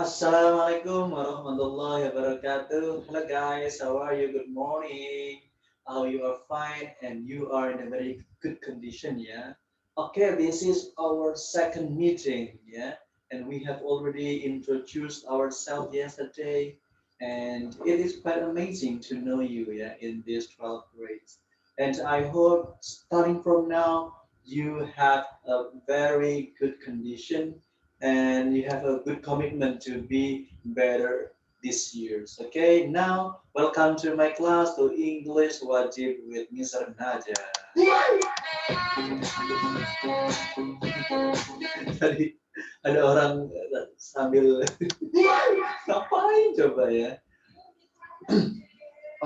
Assalamualaikum warahmatullahi wabarakatuh. Hello guys, how are you? Good morning. I hope you are fine and you are in a very good condition, yeah. Okay, this is our second meeting, yeah, and we have already introduced ourselves yesterday, and it is quite amazing to know you, yeah, in this 12th grade. And I hope starting from now you have a very good condition and you have a good commitment to be better this year. Okay, now welcome to my class to English Wajib with Mr. Naja. Tadi ada orang sambil ngapain coba ya?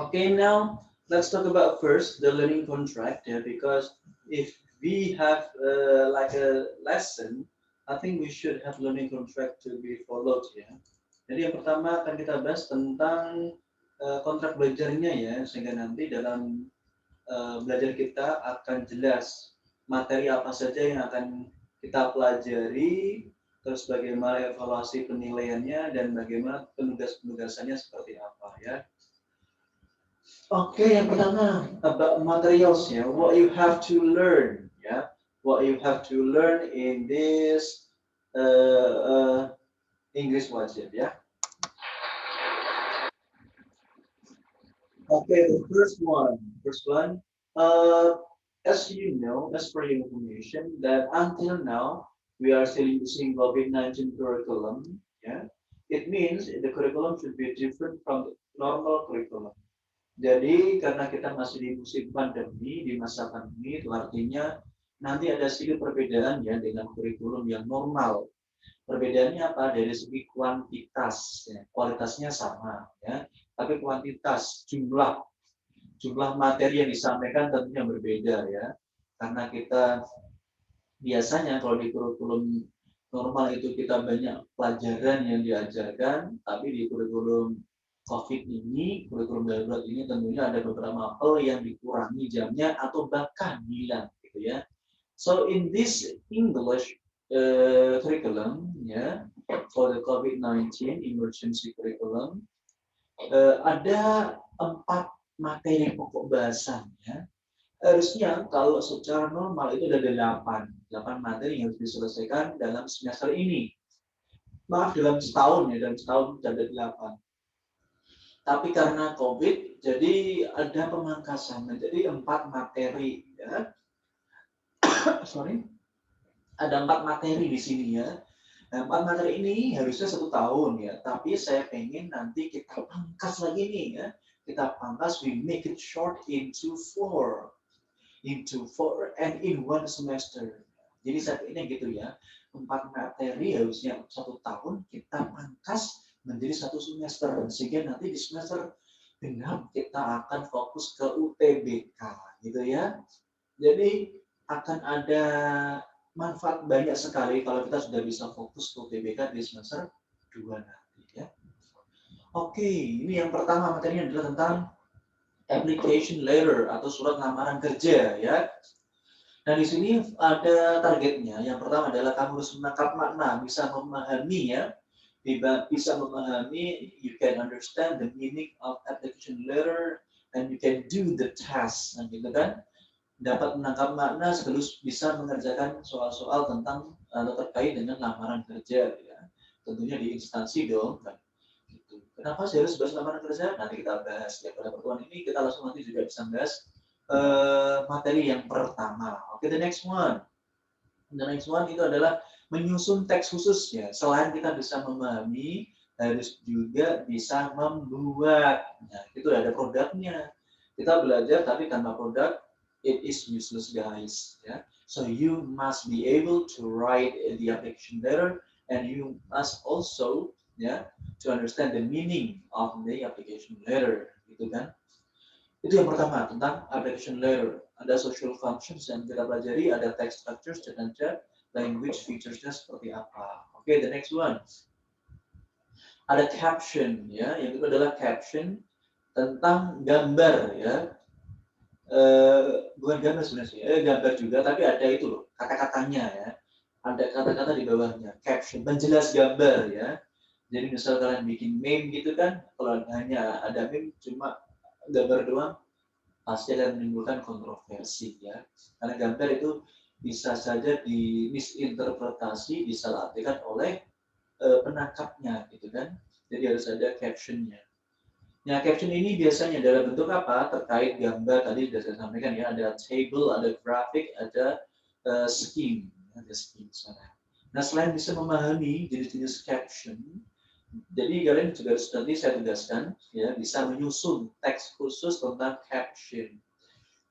Okay, now let's talk about first the learning contract, yeah, because if we have like a lesson, I think we should have learning contract to be followed, ya. Jadi yang pertama akan kita bahas tentang kontrak belajarnya ya, sehingga nanti dalam belajar kita akan jelas materi apa saja yang akan kita pelajari, terus bagaimana evaluasi penilaiannya dan bagaimana penugas-penugasannya seperti apa ya. Oke, yang pertama about materials ya, what you have to learn ya, what you have to learn in this English wajib ya. Okay, the first one, uh, as you know, as per your information, that until now we are still using COVID-19 curriculum. Yeah, it means the curriculum should be different from the normal curriculum. Jadi karena kita masih di musim pandemi, di masa pandemi, itu artinya nanti ada sedikit perbedaan ya dengan kurikulum yang normal. Perbedaannya apa? Dari segi kuantitas, ya. Kualitasnya sama, ya, tapi kuantitas jumlah materi yang disampaikan tentunya berbeda ya. Karena kita biasanya kalau di kurikulum normal itu kita banyak pelajaran yang diajarkan, tapi di kurikulum COVID ini, kurikulum darurat ini tentunya ada beberapa mapel yang dikurangi jamnya atau bahkan hilang gitu ya. So in this English curriculum, ya, for the COVID-19 emergency curriculum, ada 4 materi pokok bahasan ya. Harusnya kalau secara normal itu ada 8 materi yang harus diselesaikan dalam semester ini. Maaf, dalam setahun ya, dalam setahun ada 8. Tapi karena COVID, jadi ada pemangkasan menjadi 4 materi ya. Sorry, ada 4 materi di sini ya. Nah, 4 materi ini harusnya 1 tahun ya, tapi saya pengen nanti kita pangkas lagi nih ya. Kita pangkas, we make it short into 4 and in 1 semester. Jadi saat ini gitu ya, 4 materi harusnya 1 tahun kita pangkas menjadi 1 semester, sehingga nanti di semester genap kita akan fokus ke UTBK gitu ya. Jadi akan ada manfaat banyak sekali kalau kita sudah bisa fokus ke UTBK di semester 2 nanti ya. Oke, ini yang pertama materinya adalah tentang application letter atau surat lamaran kerja ya. Nah, di sini ada targetnya. Yang pertama adalah kamu harus menangkap makna, bisa memahami ya, bisa memahami, you can understand the meaning of application letter and you can do the task, nah, gitu kan? Dapat menangkap makna sekaligus bisa mengerjakan soal-soal tentang atau terkait dengan lamaran kerja ya. Tentunya di instansi dong kan. Gitu. Kenapa sih harus bahas lamaran kerja? Nanti kita bahas ya pada pertemuan ini, kita langsung nanti juga bisa bahas materi yang pertama. Oke, the next one. The next one itu adalah menyusun teks khusus ya. Selain kita bisa memahami, harus juga bisa membuat. Nah, itu ada produknya. Kita belajar tapi tanpa produk, it is useless guys. Ya. So you must be able to write the application letter and you must also ya to understand the meaning of the application letter, gitu kan? Itu yang pertama tentang application layer. Ada social functions yang kita pelajari, ada text structures dan ada language featuresnya seperti apa. Oke, the next one. Ada caption ya, yang itu adalah caption tentang gambar ya. Bukan gambar sebenarnya, gambar juga, tapi ada itu loh, kata-katanya ya. Ada kata-kata di bawahnya, caption, penjelas gambar ya. Jadi misal kalian bikin meme gitu kan, kalau hanya ada meme cuma gambar doang, pasti akan menimbulkan kontroversi ya. Karena gambar itu bisa saja dimisinterpretasi, disalahartikan oleh penangkapnya gitu kan. Jadi harus ada captionnya. Nah, caption ini biasanya dalam bentuk apa? Terkait gambar tadi sudah saya sampaikan ya, ada table, ada grafik, ada scheme, ada scheme sana. Nah, selain bisa memahami jenis-jenis caption, jadi kalian juga harus nanti saya tegaskan ya bisa menyusun teks khusus tentang caption.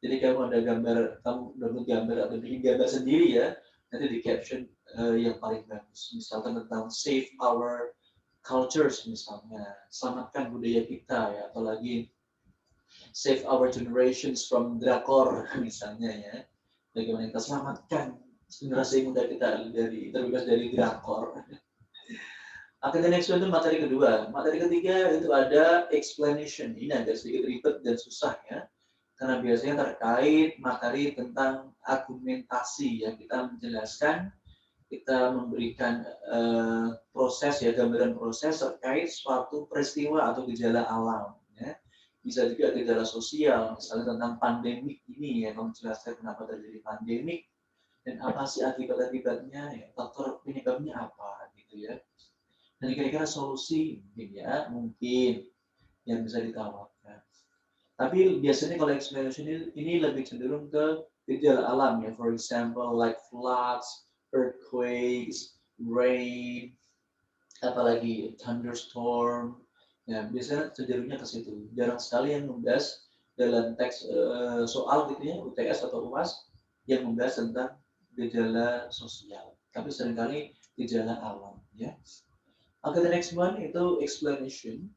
Jadi kamu ada gambar, kamu download gambar atau bikin gambar sendiri ya, nanti di caption yang paling bagus. Misalkan tentang save our cultures misalnya, selamatkan budaya kita ya, atau lagi save our generations from drakor misalnya ya. Bagaimana kita selamatkan generasi muda kita dari terbebas dari drakor. Oke, the next one itu materi kedua. Materi ketiga itu ada explanation. Ini agak sedikit ribet dan susah ya. Karena biasanya terkait materi tentang argumentasi ya. Kita menjelaskan, kita memberikan proses ya, gambaran proses terkait suatu peristiwa atau gejala alam ya. Bisa juga gejala sosial, misalnya tentang pandemik ini ya, kamu jelaskan kenapa terjadi pandemik dan apa sih akibat-akibatnya ya, faktor penyebabnya apa gitu ya. Dan kira-kira solusi mungkin ya, mungkin yang bisa ditawarkan. Tapi biasanya kalau explanation ini lebih cenderung ke gejala alam ya, for example like floods, earthquakes, rain, apalagi thunderstorm. Ya, biasanya cenderungnya ke situ. Jarang sekali yang membahas dalam teks soal gitu ya, UTS atau UAS yang membahas tentang gejala sosial. Tapi seringkali gejala alam ya. Oke, the next one itu explanation.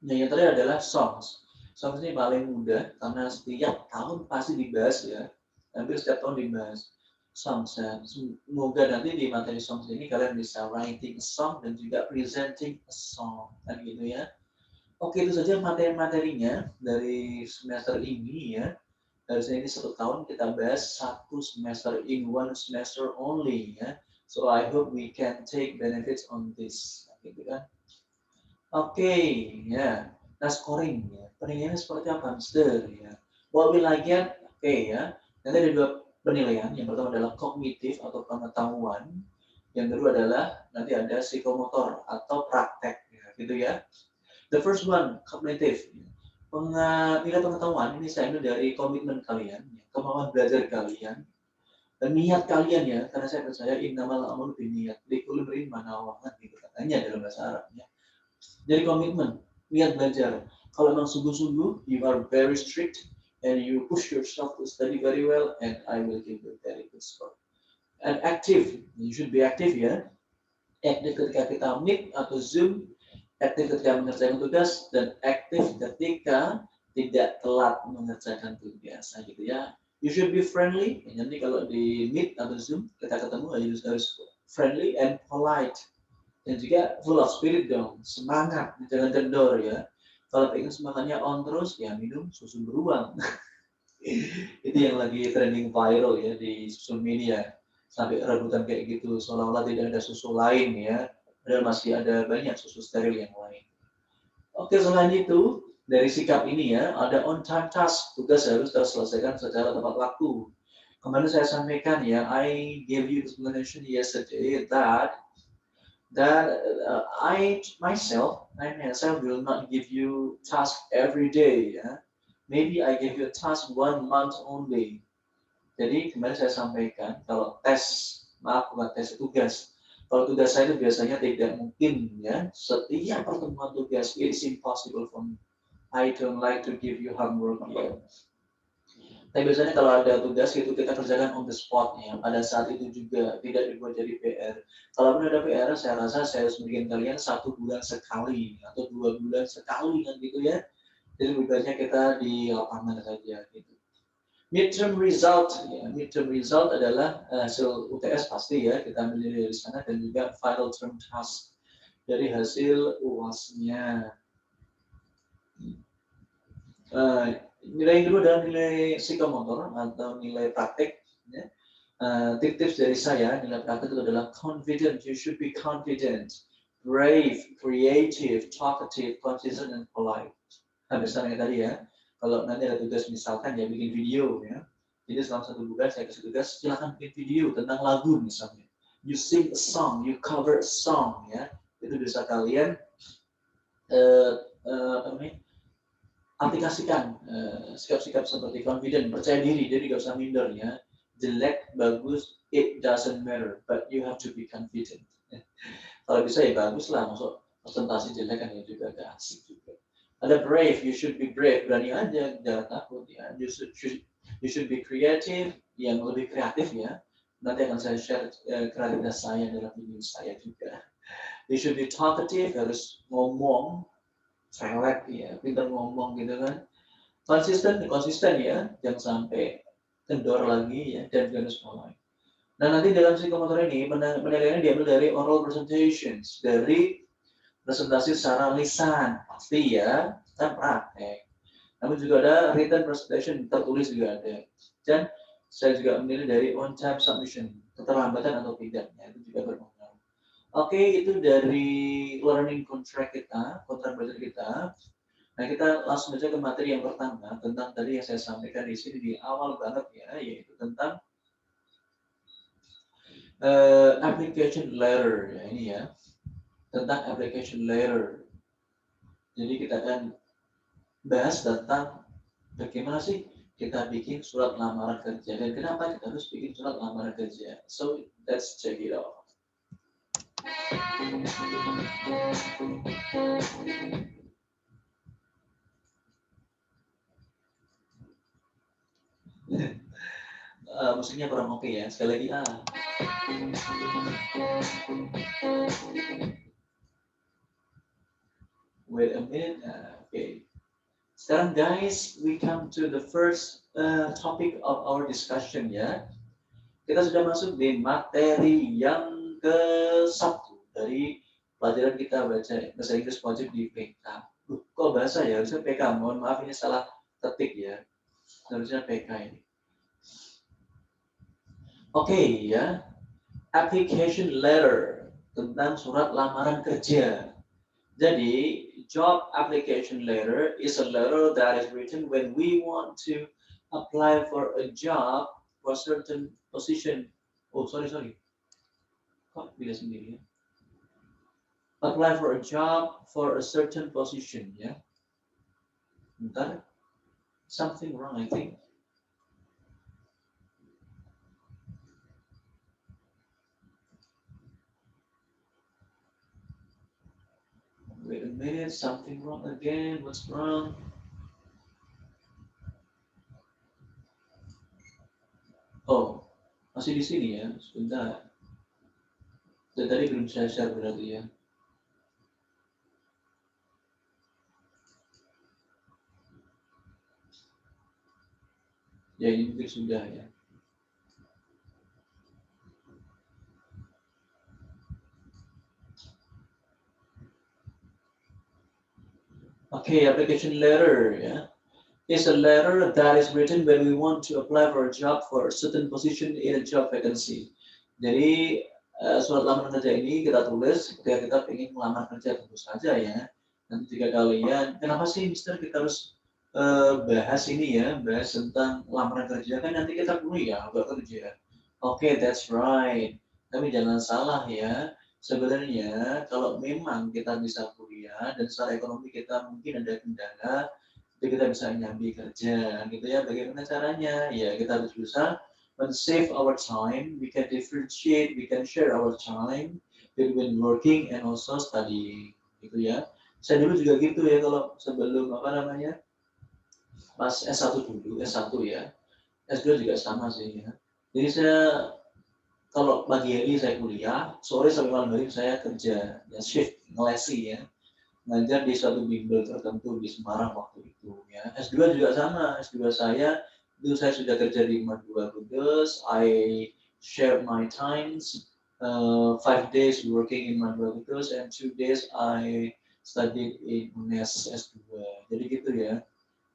Nah, yang terakhir adalah songs. Songs ini paling mudah karena setiap tahun pasti dibahas ya. Hampir setiap tahun dibahas. Songs ya. Semoga nanti di materi songs ini kalian bisa writing a song dan juga presenting a song. Kan gitu ya. Oke, itu saja materi-materinya dari semester ini ya. Dari ini 1 tahun kita bahas 1 semester in 1 semester only ya. So I hope we can take benefits on this. Gitu kan. Oke, ya. Nah, scoring ya. Penilaiannya seperti apa, Mister? Ya. What will I get? Oke ya. Nanti ada 2 penilaian. Yang pertama adalah kognitif atau pengetahuan. Yang kedua adalah nanti ada psikomotor atau praktek. Ya, gitu ya. The first one, kognitif. Nilai pengetahuan ini saya ambil dari komitmen kalian, kemauan belajar kalian, dan niat kalian ya. Karena saya percaya innamal a'malu binniyat. Likulli imri'in ma nawa, gitu katanya dalam bahasa Arabnya. Jadi komitmen, niat belajar. Kalau memang sungguh-sungguh, you are very strict and you push yourself to study very well, and I will give you a very good score. And active, you should be active ya. Aktif ketika kita meet atau zoom, aktif ketika mengerjakan tugas, dan aktif ketika tidak telat mengerjakan tugas, gitu ya. You should be friendly. Nanti kalau di meet atau zoom kita ketemu harus friendly and polite. Dan juga full of spirit dong, semangat, jangan kendor ya. Kalau pengen semangatnya on terus, ya minum susu beruang. Itu yang lagi trending viral ya di sosial media. Sampai rebutan kayak gitu, seolah-olah tidak ada susu lain ya. Padahal masih ada banyak susu steril yang lain. Oke, selain itu, dari sikap ini ya, ada on time task, tugas harus terselesaikan secara tepat waktu. Kemarin saya sampaikan ya, I gave you explanation yesterday that I myself will not give you task every day ya. Maybe I give you a task 1 month only. Jadi kemarin saya sampaikan kalau bukan tes tugas. Kalau tugas saya itu biasanya tidak mungkin ya. Setiap pertemuan tugas it's impossible for me. I don't like to give you homework here. Tapi biasanya kalau ada tugas itu kita kerjakan on the spot ya. Pada saat itu juga tidak dibuat jadi PR. Kalau ada PR, saya rasa saya harus bikin kalian 1 bulan sekali atau 2 bulan sekali kan gitu ya. Jadi lebih banyak kita di lapangan saja gitu. Midterm result ya. Midterm result adalah hasil UTS pasti ya. Kita ambil dari sana dan juga final term task dari hasil UAS-nya. Nilai yang kedua adalah nilai psikomotor atau nilai praktek. Ya. Tips dari saya, nilai praktek itu adalah confident. You should be confident. brave, creative, talkative, consistent, and polite. Hampir sama yang tadi ya. Kalau nanti ada tugas misalkan ya bikin video ya. Jadi selama satu bulan saya kasih tugas, silakan bikin video tentang lagu misalnya. You sing a song, you cover a song ya. Itu bisa kalian apa namanya, aplikasikan sikap-sikap seperti confident, percaya diri, jadi gak usah minder ya. Jelek, bagus, it doesn't matter, but you have to be confident. Kalau bisa ya bagus lah, masuk presentasi jelek kan ya juga gak asik juga. Ada brave, you should be brave, berani aja, jangan takut ya. You should be creative, yang lebih kreatif ya. Nanti akan saya share kreativitas saya dalam video saya juga. You should be talkative, harus ngomong, cerewet ya, pintar ngomong gitu kan. Konsisten ya, jangan sampai kendor lagi ya, dan harus mulai. Nah nanti dalam psikomotor ini penilaiannya diambil dari oral presentations, dari presentasi secara lisan, pasti ya, kan praktek. Namun juga ada written presentation, tertulis juga ada. Dan saya juga menilai dari on-time submission, keterlambatan atau tidaknya, itu juga berpengaruh. Oke, itu dari learning contract kita, kontrak belajar kita. Nah, kita langsung saja ke materi yang pertama, tentang tadi yang saya sampaikan di sini di awal banget ya, yaitu tentang application letter, ya ini ya, tentang application letter. Jadi kita akan bahas tentang bagaimana sih kita bikin surat lamaran kerja dan kenapa kita harus bikin surat lamaran kerja. So let's check it out. Musiknya kurang oke ya. Sekali lagi Wait a minute. Okay. Sekarang guys, we come to the first topic of our discussion ya. Kita sudah masuk di materi yang ke-1 dari pelajaran kita bahasa Inggris wajib di PK. Kok bahasa ya? Harusnya PK. Mohon maaf ini salah ketik ya. Harusnya PK ini. Oke ya. Application letter tentang surat lamaran kerja. Jadi, job application letter is a letter that is written when we want to apply for a job for a certain position. Oh, sorry. Kok bila sendiri ya? Apply for a job for a certain position, ya. Bentar. Something wrong, I think. Wait a minute, something wrong again. What's wrong? Oh, masih di sini ya. Sebentar. Dan tadi belum saya share berarti ya. Ya ini mungkin sudah ya. Okay, application letter ya. Is a letter that is written when we want to apply for a job for a certain position in a job vacancy. Jadi surat lamaran kerja ini kita tulis ketika kita ingin melamar kerja tentu saja ya. Nanti jika kalian, kenapa sih Mister kita harus bahas ini ya, bahas tentang lamaran kerja kan nanti kita kuliah nggak kerja. Oke, that's right. Tapi jangan salah ya. Sebenarnya kalau memang kita bisa kuliah dan secara ekonomi kita mungkin ada kendala, jadi kita bisa nyambi kerja gitu ya. Bagaimana caranya? Ya kita harus bisa men-save our time, we can differentiate, we can share our time between working and also studying gitu ya. Saya dulu juga gitu ya kalau sebelum apa namanya pas S1 dulu, S1 ya. S2 juga sama sih ya. Jadi saya kalau pagi hari saya kuliah, sore sampai malam hari saya kerja, ya shift, ngelesi ya. Ngajar di suatu bimbel tertentu di Semarang waktu itu ya. S2 juga sama, S2 saya itu saya sudah kerja di Madura Kudus. I share my times 5 days working in Madura Kudus and 2 days I studied in UNES S2. Jadi gitu ya.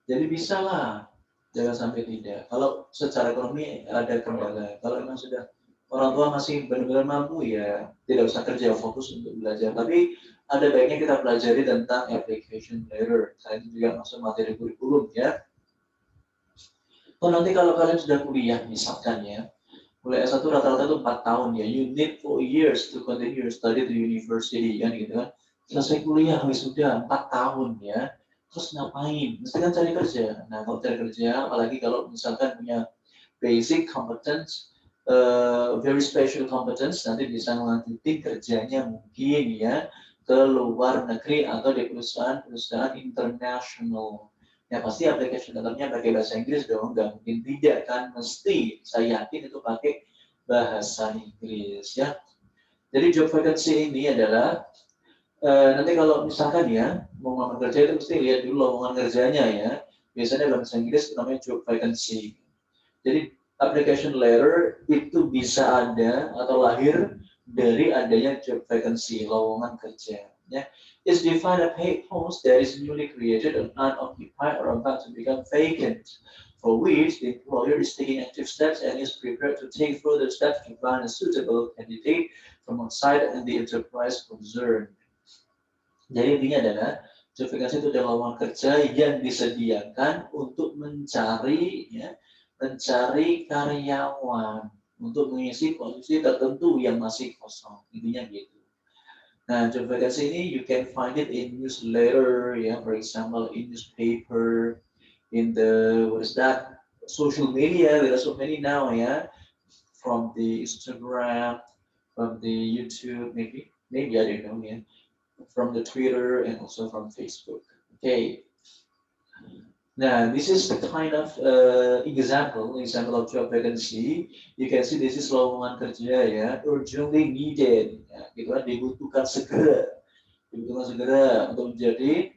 Jadi bisa lah, jangan sampai tidak. Kalau secara ekonomi ada kendala, kalau memang sudah orang tua masih benar-benar mampu ya tidak usah kerja, fokus untuk belajar. Tapi ada baiknya kita pelajari tentang application letter. Saya itu juga masuk materi kurikulum ya. Oh nanti kalau kalian sudah kuliah misalkan ya, kuliah S1 rata-rata itu 4 tahun ya. You need 4 years to continue your study to university kan gitu kan. Selesai kuliah sudah 4 tahun ya. Terus ngapain? Mesti kan cari kerja. Nah kalau cari kerja, apalagi kalau misalkan punya basic competence, very special competence, nanti bisa melanjutin kerjanya mungkin ya ke luar negeri atau di perusahaan-perusahaan internasional. Ya pasti application letternya pakai bahasa Inggris dong, nggak mungkin tidak kan, mesti saya yakin itu pakai bahasa Inggris ya. Jadi job vacancy ini adalah nanti kalau misalkan ya mau ngelamar kerja itu mesti lihat dulu lowongan kerjanya ya. Biasanya bahasa Inggris namanya job vacancy. Jadi application letter itu bisa ada atau lahir dari adanya job vacancy, lowongan kerja. Ya. It's defined a paid post that is newly created and unoccupied or about to become vacant, for which the employer is taking active steps and is prepared to take further steps to find a suitable candidate from outside and the enterprise concerned. Jadi intinya adalah job vacancy itu adalah lowongan kerja yang disediakan untuk mencari ya, mencari karyawan untuk mengisi posisi tertentu yang masih kosong. Intinya gitu. Nah, job vacancy ini you can find it in newsletter ya, for example in newspaper, in the what is that? Social media, there are so many now ya, from the Instagram, from the YouTube, maybe I don't know ya. From the Twitter and also from Facebook. Okay. Now, this is the kind of example of job vacancy. You can see this is lowongan kerja ya, urgently needed, ya, gitu kan, dibutuhkan segera untuk menjadi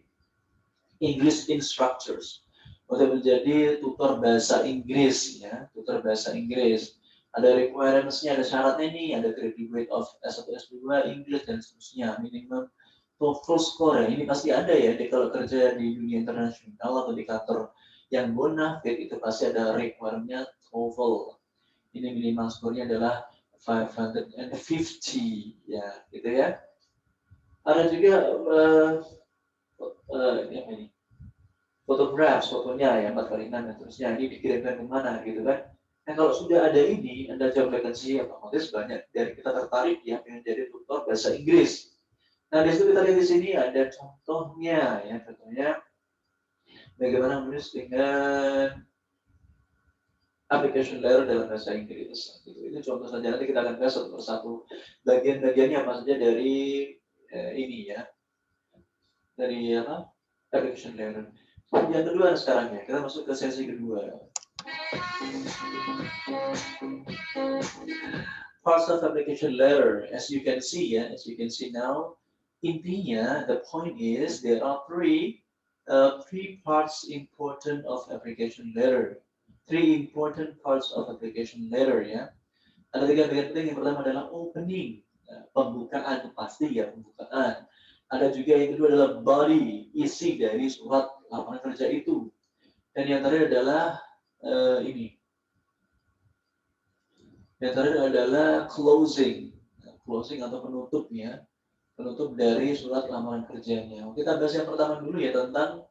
English instructors, untuk menjadi tutor bahasa Inggris ya, tutor bahasa Inggris. Ada requirements-nya, ada syaratnya nih, ada graduate of S1 S2 English dan seterusnya, minimum TOEFL score ya, ini pasti ada ya, kalau kerja di dunia internasional atau di kantor yang bonafit itu pasti ada requirement-nya TOEFL. Ini minimal skornya adalah 550 ya, gitu ya. Ada juga ini apa ini? Fotonya ya 4x6 dan seterusnya, ini dikirimkan kemana gitu kan. Nah kalau sudah ada ini, ada job vacancy, otomatis banyak dari kita tertarik ya ingin jadi tutor bahasa Inggris. Nah, di situ kita lihat di sini ada contohnya ya, contohnya bagaimana menulis dengan application letter dalam bahasa Inggris. Itu contoh saja, nanti kita akan bahas satu persatu bagian-bagiannya apa saja dari ini ya, dari apa application letter. Yang kedua sekarang ya, kita masuk ke sesi kedua. Parts of application letter, as you can see ya, as you can see now. Intinya, the point is there are three parts important of application letter. Three important parts of application letter ya. Ada tiga bagian penting. Yang pertama adalah opening, pembukaan pasti ya pembukaan. Ada juga yang kedua adalah body, isi dari surat lamaran kerja itu. Dan yang terakhir adalah ini. Yang terakhir adalah closing atau penutupnya. Penutup dari surat lamaran kerjanya. Kita bahas yang pertama dulu ya tentang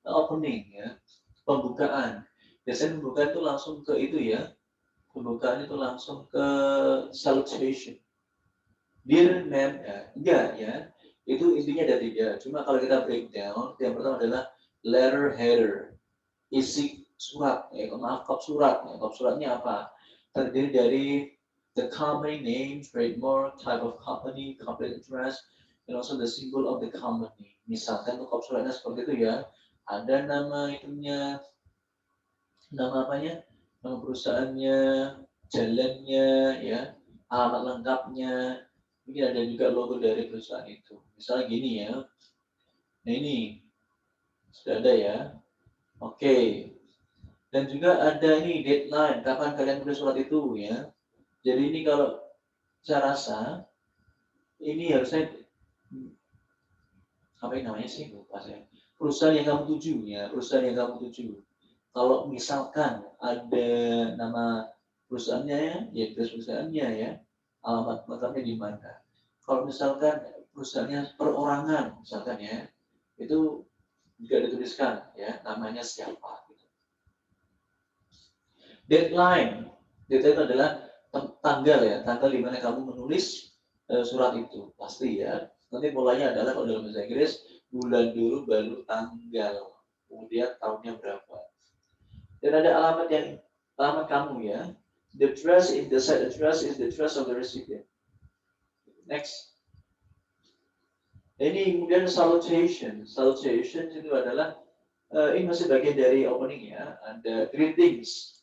opening ya, pembukaan. Biasanya pembukaan itu langsung ke itu ya, pembukaan itu langsung ke salutation. Dear ma'am, enggak ya, itu intinya ada tiga. Cuma kalau kita breakdown, yang pertama adalah letter header, isi surat, kop surat. Kop suratnya apa? Terdiri dari the company name, trademark, type of company, complete address, and also the symbol of the company. Misalkan untuk suratnya seperti itu ya, ada nama itunya, nama apanya, nama perusahaannya, jalannya, ya, alamat lengkapnya, mungkin ada juga logo dari perusahaan itu. Misalnya gini ya, nah ini sudah ada ya, oke. Dan juga ada ini deadline, kapan kalian tulis surat itu ya. Jadi ini kalau saya rasa ini harusnya apa yang namanya sih lupa saya. Perusahaan yang kamu tuju ya, perusahaan yang kamu tuju. Kalau misalkan ada nama perusahaannya ya, perusahaannya ya, alamat lengkapnya di mana. Kalau misalkan perusahaannya perorangan misalkan ya, itu juga dituliskan ya namanya siapa. Deadline, deadline adalah tanggal ya, tanggal di mana kamu menulis surat itu pasti ya. Nanti mulainya adalah kalau dalam bahasa Inggris bulan dulu baru tanggal, kemudian tahunnya berapa. Dan ada alamat kamu ya. The address in the set address is the address of the recipient. Next. Ini kemudian salutation. Salutation itu adalah ini masih bagian dari opening ya. Ada greetings.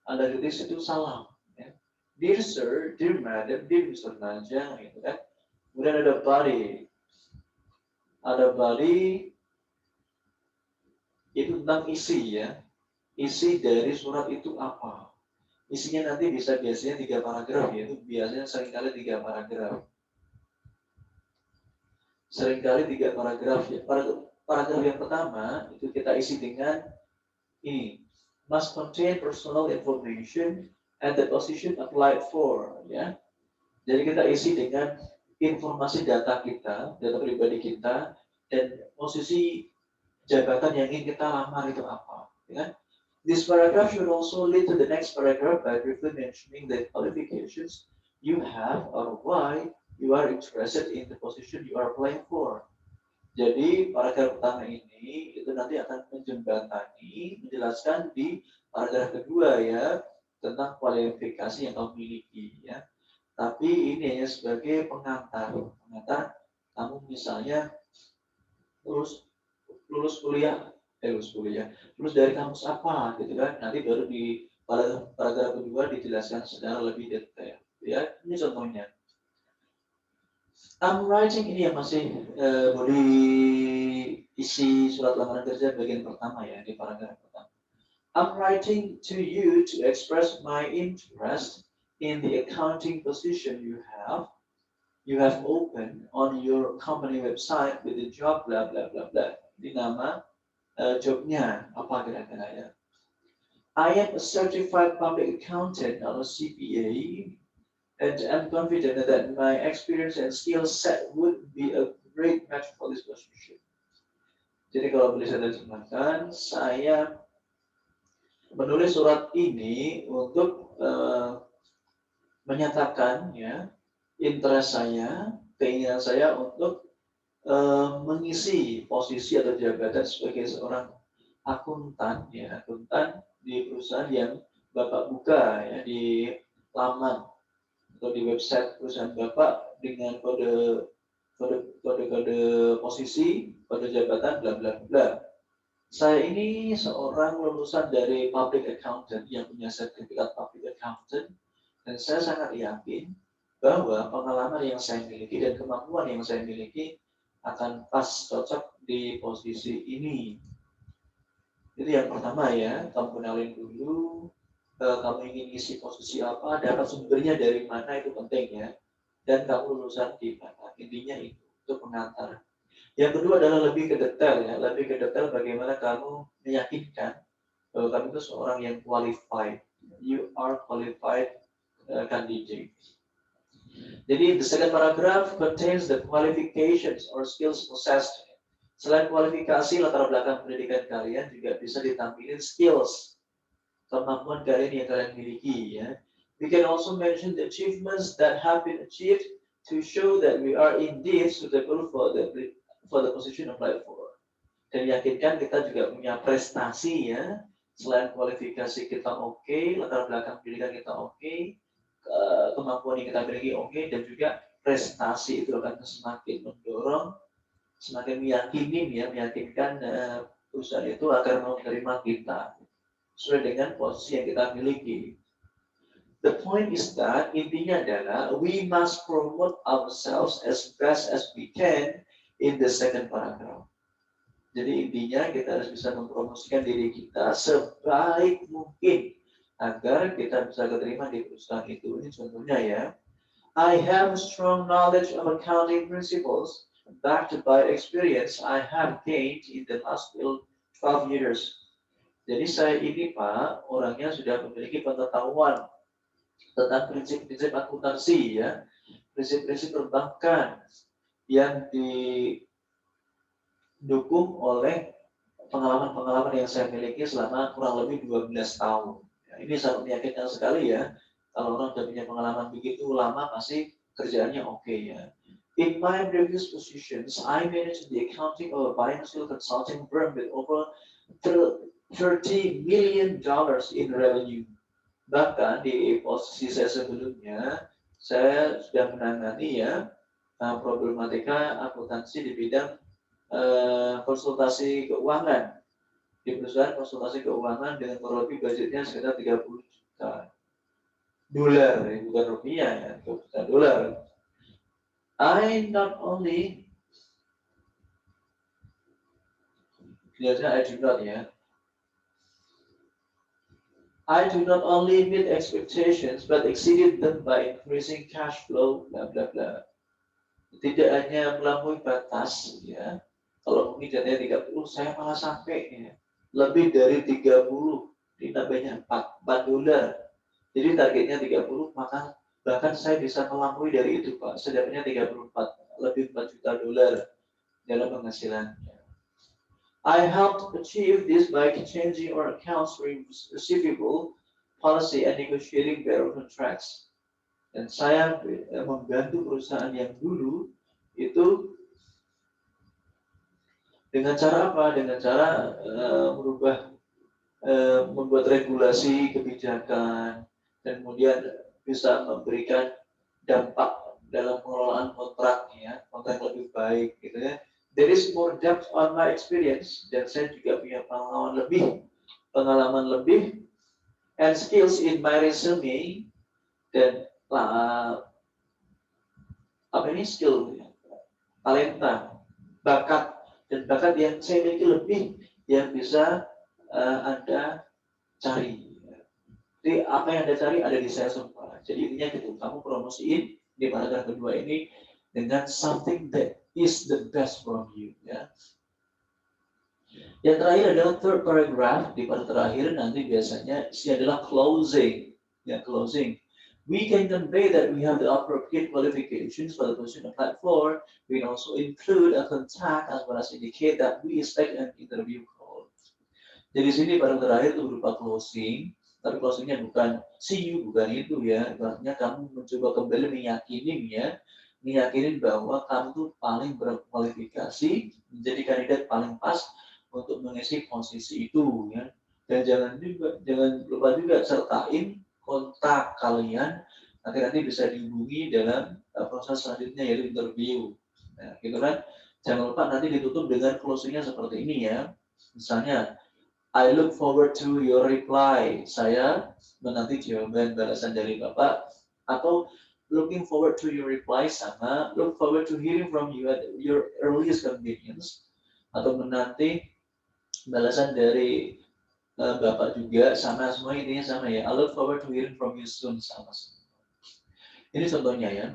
Ada greetings itu salam. Ya. Dear sir, dear madam, dear Mr. Najang, gitu kan. Kemudian ada body. Ada body itu tentang isi ya. Isi dari surat itu apa? Isinya nanti bisa biasanya 3 paragraf ya. Itu biasanya seringkali 3 paragraf. Seringkali 3 paragraf ya. Paragraf yang pertama itu kita isi dengan ini, must contain personal information and the position applied for ya. Jadi kita isi dengan informasi data kita, data pribadi kita, dan posisi jabatan yang ingin kita lamar itu apa ya. This paragraph should also lead to the next paragraph by briefly mentioning the qualifications you have or why you are interested in the position you are applying for. Jadi paragraf pertama ini itu nanti akan menjembatani, menjelaskan di paragraf kedua ya tentang kualifikasi yang kamu miliki ya. Tapi ini hanya sebagai pengantar. Pengantar kamu misalnya lulus kuliah, lulus dari kampus apa gitu kan. Nanti baru di paragraf kedua dijelaskan secara lebih detail ya. Ini contohnya. I'm writing ini yang masih body isi surat lamaran kerja bagian pertama ya di paragraf pertama. I'm writing to you to express my interest in the accounting position you have opened on your company website with the job bla bla bla bla. Di nama jobnya apa kira-kira ya. I am a certified public accountant atau CPA. And I'm confident that my experience and skill set would be a great match for this position. Jadi kalau boleh saya terjemahkan, saya menulis surat ini untuk menyatakan ya interest saya, keinginan saya untuk mengisi posisi atau jabatan sebagai seorang akuntan ya, akuntan di perusahaan yang Bapak buka ya di laman atau di website perusahaan Bapak dengan kode posisi, kode jabatan bla bla bla. Saya ini seorang lulusan dari public accountant yang punya sertifikat public accountant dan saya sangat yakin bahwa pengalaman yang saya miliki dan kemampuan yang saya miliki akan pas cocok di posisi ini. Jadi yang pertama ya, kamu kenalin dulu kamu ingin isi posisi apa, dapat sumbernya dari mana itu penting ya. Dan kamu lulusan di mana, intinya itu pengantar. Yang kedua adalah lebih ke detail ya, lebih ke detail bagaimana kamu meyakinkan bahwa kamu itu seorang yang qualified. You are qualified candidate. Jadi the second paragraph contains the qualifications or skills possessed. Selain kualifikasi latar belakang pendidikan kalian juga bisa ditampilkan skills, kemampuan kalian yang kalian miliki ya. We can also mention the achievements that have been achieved to show that we are indeed suitable for the position applied for. Dan yakinkan kita juga punya prestasi ya. Selain kualifikasi kita oke, latar belakang pendidikan kita oke, kemampuan yang kita miliki oke, dan juga prestasi itu akan semakin mendorong, semakin meyakinkan perusahaan itu agar mau menerima kita sesuai dengan posisi yang kita miliki. The point is that intinya adalah we must promote ourselves as best as we can in the second paragraph. Jadi intinya kita harus bisa mempromosikan diri kita sebaik mungkin agar kita bisa diterima di perusahaan itu. Ini contohnya ya. I have strong knowledge of accounting principles backed by experience I have gained in the last 12 years. Jadi saya ini Pak, orangnya sudah memiliki pengetahuan tentang prinsip-prinsip akuntansi ya, prinsip-prinsip perbankan yang didukung oleh pengalaman-pengalaman yang saya miliki selama kurang lebih 12 tahun. Ya, ini sangat meyakinkan sekali ya. Kalau orang sudah punya pengalaman begitu lama, pasti kerjaannya oke ya. In my previous positions, I managed the accounting of a financial consulting firm with over $30 million in revenue. Bahkan di posisi saya sebelumnya, saya sudah menangani ya problematika akuntansi di bidang konsultasi keuangan di perusahaan konsultasi keuangan dengan kurang lebih budgetnya sekitar 30 juta dolar, bukan rupiah ya, 30 juta dolar. I not only biasanya I do not only meet expectations but exceeded them by increasing cash flow, bla bla bla. Tidak hanya melampaui batas ya. Kalau mungkin jadinya 30, saya malah sampai ya. Lebih dari 30, ditambahnya 4 dolar. Jadi targetnya 30, maka bahkan saya bisa melampaui dari itu Pak. Sedapatnya 34, lebih 4 juta dolar dalam penghasilannya. I helped achieve this by changing our accounts receivable policy and negotiating better contracts. Dan saya membantu perusahaan yang dulu itu dengan cara apa? Dengan cara membuat regulasi kebijakan dan kemudian bisa memberikan dampak dalam pengelolaan kontraknya, kontrak lebih baik gitu ya. There is more depth on my experience dan saya juga punya pengalaman lebih and skills in my resume dan apa ini skill, talenta, bakat dan bakat yang saya miliki lebih yang bisa Anda cari. Jadi apa yang Anda cari ada di saya semua. Jadi intinya gitu, kamu promosiin di paragraf kedua ini dengan something that is the best from you ya. Yang terakhir adalah third paragraph, di part terakhir nanti biasanya ini adalah closing. Ya, closing. We can convey that we have the appropriate qualifications for the position of platform. We can also include a contact as well as indicate that we expect an interview call. Jadi sini part terakhir itu berupa closing, tapi closingnya bukan see you, bukan itu ya. Artinya kamu mencoba kembali meyakinin bahwa kamu tuh paling berkualifikasi menjadi kandidat paling pas untuk mengisi posisi itu ya. Dan jangan lupa juga sertain kontak kalian nanti bisa dihubungi dalam proses selanjutnya yaitu interview. Nah, gitu kan. Jangan lupa nanti ditutup dengan closingnya seperti ini ya. Misalnya, I look forward to your reply. Saya menanti jawaban balasan dari Bapak. Atau looking forward to your reply sama look forward to hearing from you at your earliest convenience. Atau menanti balasan dari Bapak juga sama, semua intinya sama ya. I look forward to hearing from you soon sama. Ini contohnya ya.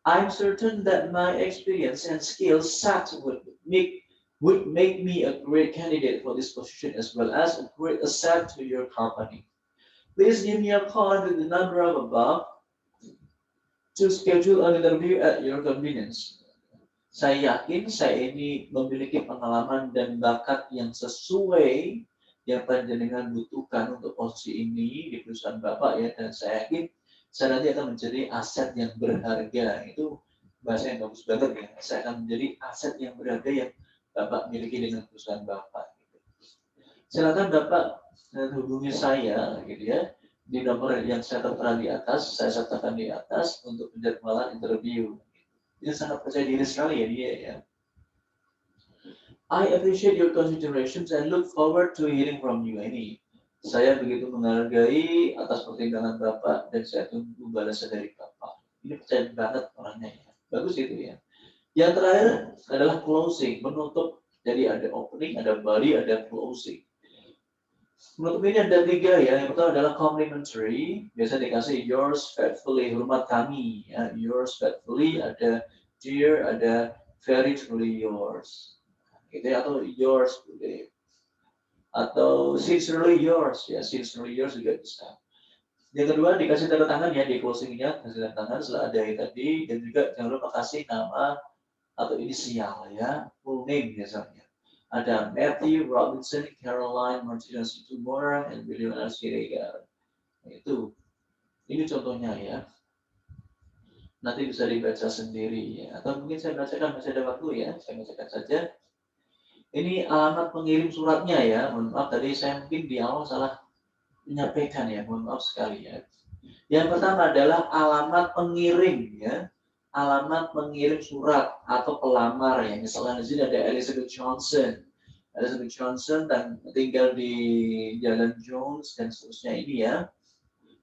I'm certain that my experience and skill set would make me a great candidate for this position as well as a great asset to your company. Please give me a call with the number of above to schedule an interview at your convenience. Saya yakin saya ini memiliki pengalaman dan bakat yang sesuai yang panjenengan butuhkan untuk posisi ini di perusahaan Bapak ya, dan saya yakin saya nanti akan menjadi aset yang berharga. Itu bahasa yang bagus banget ya. Saya akan menjadi aset yang berharga yang Bapak miliki dengan perusahaan Bapak. Silakan Bapak hubungi saya gitu ya di nomor yang saya tertera di atas, saya sertakan di atas untuk penjadwalan interview. Dia sangat percaya diri sekali ya dia ya. I appreciate your considerations and look forward to hearing from you. Ini saya begitu menghargai atas pertimbangan Bapak dan saya tunggu balasan dari Bapak. Ini percaya banget orangnya ya. Bagus itu ya. Yang terakhir adalah closing, menutup. Jadi ada opening, ada body, ada closing. Menutup ini ada 3 ya. Yang pertama adalah complimentary. Biasa dikasih yours faithfully, hormat kami. Ya. Yours faithfully, ada dear, ada very truly yours. Gitu ya, atau yours today atau sincerely yours ya, sincerely yours juga bisa. Yang kedua dikasih tanda tangan ya di closingnya, kasih tanda tangan setelah ada yang tadi, dan juga jangan lupa kasih nama atau inisial ya, full name biasanya. Ada Matthew Robinson, Caroline Martinez Tumora, and William Siregar. Itu, ini contohnya ya. Nanti bisa dibaca sendiri ya. Atau mungkin saya bacakan, masih ada waktu ya, saya bacakan saja. Ini alamat pengirim suratnya ya. Mohon maaf tadi saya mungkin di awal salah menyampaikan ya, mohon maaf sekali ya. Yang pertama adalah alamat pengirim ya. Alamat pengirim surat atau pelamar ya. Misalnya di sini ada Elizabeth Johnson. Elizabeth Johnson dan tinggal di Jalan Jones dan seterusnya ini ya.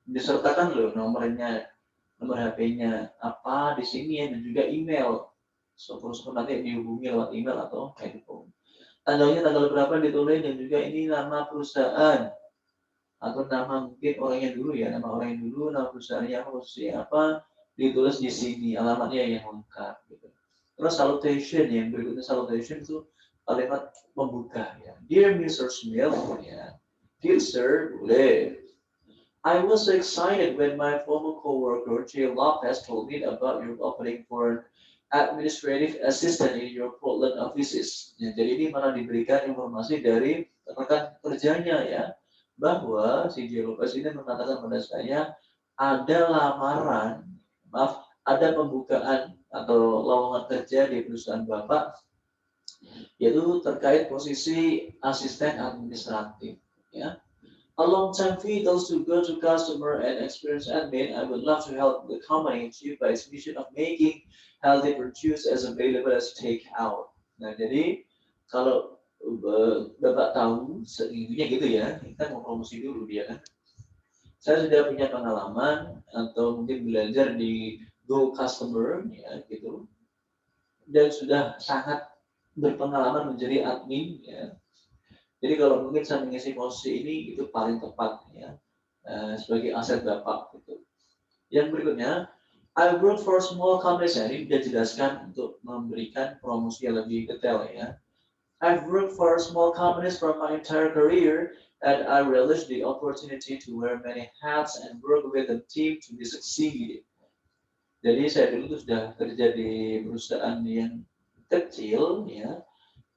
Disertakan loh nomornya, nomor HP-nya apa di sini ya, dan juga email. Terus nanti dihubungi lewat email atau handphone. Tanggalnya tanggal berapa ditulis, dan juga ini nama perusahaan atau nama mungkin orangnya dulu ya, nama orangnya dulu, nama perusahaannya apa, posisinya apa, ditulis di sini, alamatnya yang lengkap gitu. Terus salutation, yang berikutnya salutation itu kalimat pembuka ya. Dear Mr. Smith ya. Dear Sir, boleh. I was so excited when my former coworker Jay Lopez told me about your opening for an administrative assistant in your Portland offices. Ya, jadi ini malah diberikan informasi dari rekan kerjanya ya, bahwa si Jay Lopez ini mengatakan pada saya ada lamaran, maaf, ada pembukaan atau lowongan kerja di perusahaan Bapak, yaitu terkait posisi asisten administratif ya. A long-time Beatles to go to customer and experience admin, I would love to help the company achieve by its mission of making healthy produce as available as take-out. Nah, jadi kalau Bapak tahu, seintinya gitu ya, kita mau promosi dulu dia kan. Saya sudah punya pengalaman atau mungkin belajar di Go Customer, ya gitu, dan sudah sangat berpengalaman menjadi admin, ya. Jadi kalau mungkin saya mengisi posisi ini itu paling tepat ya, sebagai aset Bapak gitu. Yang berikutnya, I work for small companies. Ini dia jelaskan untuk memberikan promosi yang lebih detail ya. I've worked for small companies for my entire career, and I relish the opportunity to wear many hats and work with a team to be succeed. Jadi saya dulu sudah kerja di perusahaan yang kecil ya,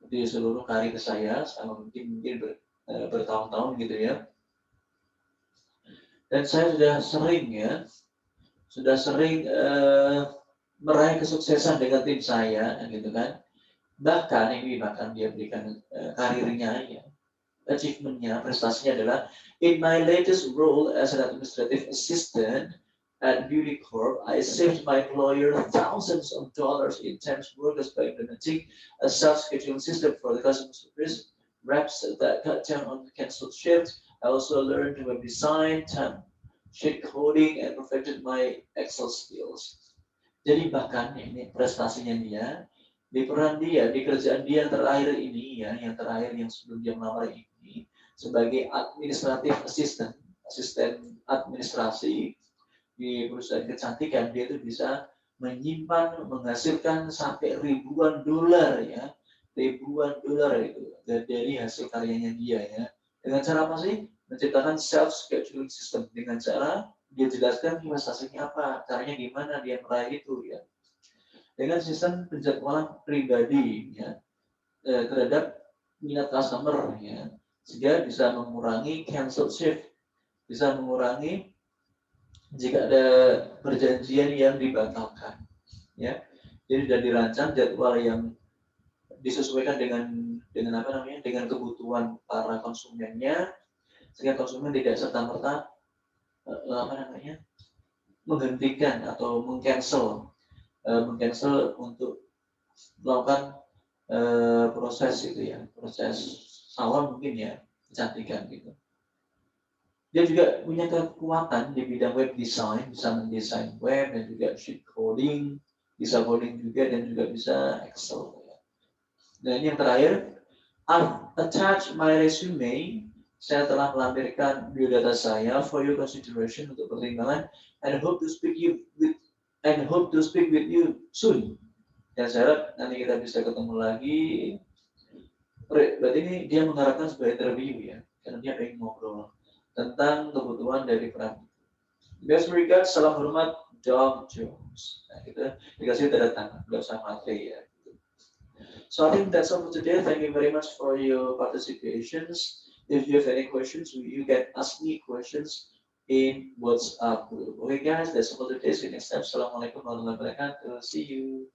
di seluruh karir saya selama mungkin bertahun-tahun gitu ya. Dan saya sudah sering meraih kesuksesan dengan tim saya gitu kan. Bahkan dia berikan karirnya ya, achievementnya, prestasinya adalah in my latest role as an administrative assistant at Beauty Corp, I saved my employer thousands of dollars in temp workers by implementing a self-scheduling system for the customer service reps that cut down on canceled shifts. I also learned web design, time sheet coding, and perfected my Excel skills. Jadi bahkan ini prestasinya dia, di peran dia, di kerjaan dia yang terakhir ini ya, yang terakhir yang sebelum dia melamar ini, sebagai administrative assistant, asisten administrasi di perusahaan kecantikan, dia itu bisa menyimpan, menghasilkan sampai ribuan dolar ya, ribuan dolar itu dari hasil karyanya dia ya. Dengan cara apa sih? Menciptakan self-scheduling system, dengan cara dia jelaskan investasinya apa, caranya gimana dia meraih itu ya. Dengan sistem penjadwalan pribadi ya, terhadap minat customer ya, sehingga bisa mengurangi cancel shift, bisa mengurangi jika ada perjanjian yang dibatalkan ya. Jadi sudah dirancang jadwal yang disesuaikan dengan apa namanya, dengan kebutuhan para konsumennya, sehingga konsumen tidak serta-merta apa namanya, menghentikan atau mengcancel untuk melakukan proses itu ya, proses salon mungkin ya, kecantikan gitu. Dia juga punya kekuatan di bidang web design, bisa mendesain web dan juga sheet coding, bisa coding juga dan juga bisa Excel. Dan ini yang terakhir, I've attached my resume. Saya telah melampirkan biodata saya for your consideration, untuk pertimbangan, and hope to speak with you soon. Dan saya harap nanti kita bisa ketemu lagi. Berarti ini dia mengharapkan sebagai interview ya, karena dia pengen ngobrol tentang kebutuhan dari peran. Best regards, salam hormat, Dom Jones. Nah, gitu. Dikasih tanda tangan, nggak usah materi ya. So I think that's all for today. Thank you very much for your participations. If you have any questions, you can ask me questions in WhatsApp group. Okay, guys, that's all for today. See you next time. Assalamualaikum warahmatullahi wabarakatuh. See you.